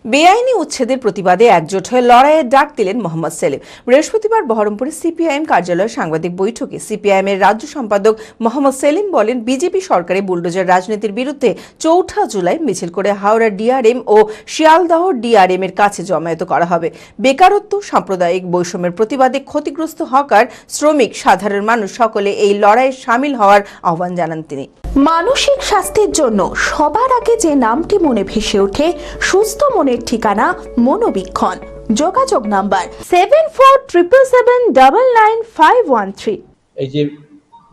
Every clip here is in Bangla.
বেআইনি উচ্ছেদের প্রতিবাদে একজোট হয়ে লড়াইয়ের ডাক দিলেন মোহাম্মদ সেলিম। বৃহস্পতিবার বহরমপুরে সিপিআইএম কার্যালয়ে সাংবাদিক বৈঠকে সিপিআইএমের রাজ্য সম্পাদক মোহাম্মদ সেলিম বলেন, বিজেপি সরকারি বুলডোজার রাজনীতির বিরুদ্ধে ৪ জুলাই মিছিল করে হাওড়া ডিআরএম ও শিয়ালদহ ডিআরএম এর কাছে জমায়েত করা হবে। বেকারত্ব, সাম্প্রদায়িক বৈষম্যের প্রতিবাদে ক্ষতিগ্রস্ত হকার, শ্রমিক, সাধারণ মানুষ সকলে এই লড়াইয়ে সামিল হওয়ার আহ্বান জানান তিনি। মানসিক স্বাস্থ্যের জন্য সবার আগে যে নামটি মনে ভেসে ওঠে, সুস্থ মনের ঠিকানা মনোবীক্ষণ। যোগাযোগ নাম্বার 7477799513। এই যে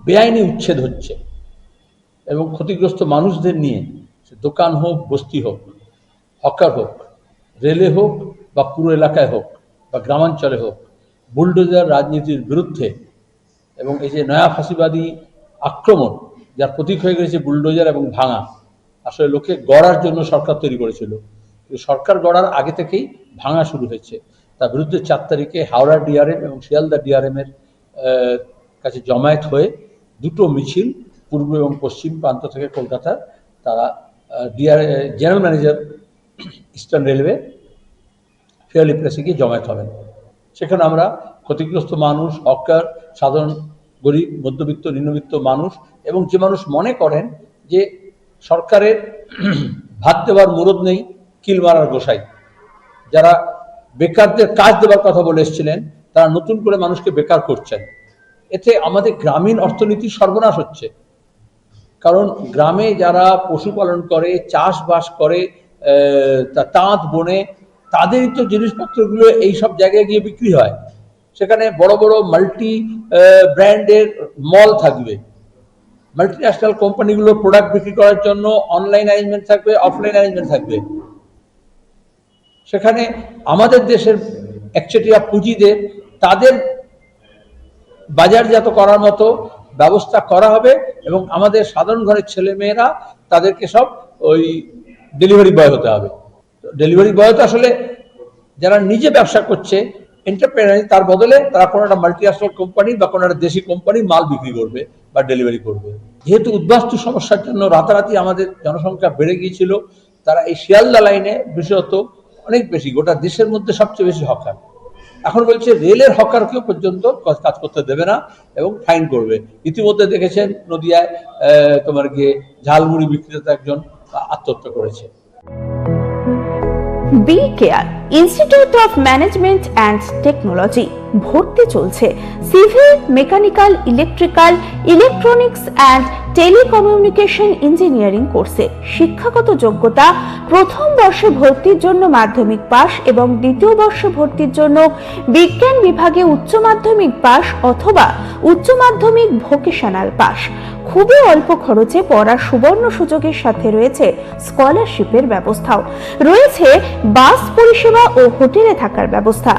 বেআইনি উচ্ছেদ হচ্ছে এবং ক্ষতিগ্রস্ত মানুষদের নিয়ে, দোকান হোক, বস্তি হোক, হকার হোক, রেলে হোক বা পুরো এলাকায় হোক বা গ্রামাঞ্চলে হোক, বুলডোজার রাজনীতির বিরুদ্ধে এবং এই যে নয়া ফাঁসিবাদী আক্রমণ, যার প্রতীক হয়ে গেছে বুলডোজার এবং ভাঙা, আসলে লোকে গড়ার জন্য সরকার তৈরি করেছিল, সরকার গড়ার আগে থেকেই ভাঙা শুরু হয়েছে। তার বিরুদ্ধে ৪ তারিখে হাওড়া ডিআরএম এবং শিয়ালদা ডিআরএম এর কাছে জমায়েত হয়ে দুটো মিছিল পূর্ব এবং পশ্চিম প্রান্ত থেকে কলকাতার, তারা general manager eastern railway fairly প্লেসে গিয়ে জমায়েত হবেন। সেখানে আমরা ক্ষতিগ্রস্ত মানুষ, হকার, সাধারণ গরিব, মধ্যবিত্ত, নিম্নবিত্ত মানুষ এবং যে মানুষ মনে করেন যে সরকারের ভাত দেওয়ার মুরদ নেই, কিল মারার গোসাই, যারা বেকারদের কাজ দেওয়ার কথা বলে এসেছিলেন, তারা নতুন করে মানুষকে বেকার করছেন। এতে আমাদের গ্রামীণ অর্থনীতি সর্বনাশ হচ্ছে। কারণ গ্রামে যারা পশুপালন করে, চাষবাস করে, তাঁত বোনে, তাদেরই তো জিনিসপত্রগুলো এই সব জায়গায় গিয়ে বিক্রি হয়। সেখানে বড় বড় মাল্টি ব্র্যান্ডের মল থাকবে, মাল্টিন্যাশনাল কোম্পানিগুলোর প্রোডাক্ট বিক্রি করার জন্য অনলাইন অ্যারেঞ্জমেন্ট থাকবে, অফলাইন অ্যারেঞ্জমেন্ট থাকবে। সেখানে আমাদের দেশের একচেটিয়া পুঁজিদের তাদের বাজারজাত করার মতো ব্যবস্থা করা হবে এবং আমাদের সাধারণ ঘরের ছেলেমেয়েরা তাদেরকে সব ওই ডেলিভারি বয় হতে হবে। ডেলিভারি বয় তো আসলে যারা নিজে ব্যবসা করছে, এন্টারপ্রেনার, তার বদলে তারা কোনো একটা মাল্টিন্যাশনাল কোম্পানি বা কোনো একটা দেশি কোম্পানি মাল বিক্রি করবে বা ডেলিভারি করবে। যেহেতু উদ্বাস্তু সমস্যার জন্য রাতারাতি আমাদের জনসংখ্যা বেড়ে গিয়েছিল, তারা এই শিয়ালদা লাইনে বিশেষত অনেক বেশি, গোটা দেশের মধ্যে সবচেয়ে বেশি হকার। এখন বলছে রেলের হকারকেও পর্যন্ত কাজ করতে দেবে না এবং ফাইন করবে। ইতিমধ্যে দেখেছেন নদিয়ায় তোমার গিয়ে ঝালমুড়ি বিক্রেতা একজন আত্মহত্যা করেছে। B care institute of management and technology ভর্তি চলছে civil, mechanical, electrical, electronics and telecommunication engineering কোর্সে। শিক্ষাগত যোগ্যতা: প্রথম বর্ষে ভর্তির জন্য মাধ্যমিক পাস এবং দ্বিতীয় বর্ষে ভর্তির জন্য বিজ্ঞান বিভাগে উচ্চ মাধ্যমিক পাস অথবা উচ্চ মাধ্যমিক ভোকেশনাল পাস। খুবই অল্প খরচে পড়ার সুবর্ণ সুযোগের সাথে রয়েছে স্কলারশিপের ব্যবস্থাও। রয়েছে বাস পরিষেবা ও হোটেলে থাকার ব্যবস্থা।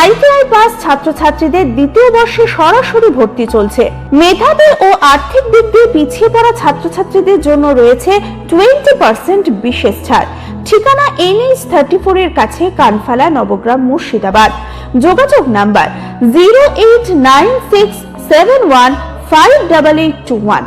আইটিআই পাস ছাত্রছাত্রীদের দ্বিতীয় বর্ষে সরাসরি ভর্তি চলছে। মেধাবী ও আর্থিক দিক দিয়ে পিছিয়ে পড়া ছাত্রছাত্রীদের জন্য রয়েছে 20% বিশেষ ছাড়। ঠিকানা NH 34 এর কাছে, কানফালা, নবগ্রাম, মুর্শিদাবাদ। যোগাযোগ নাম্বার 08967158821।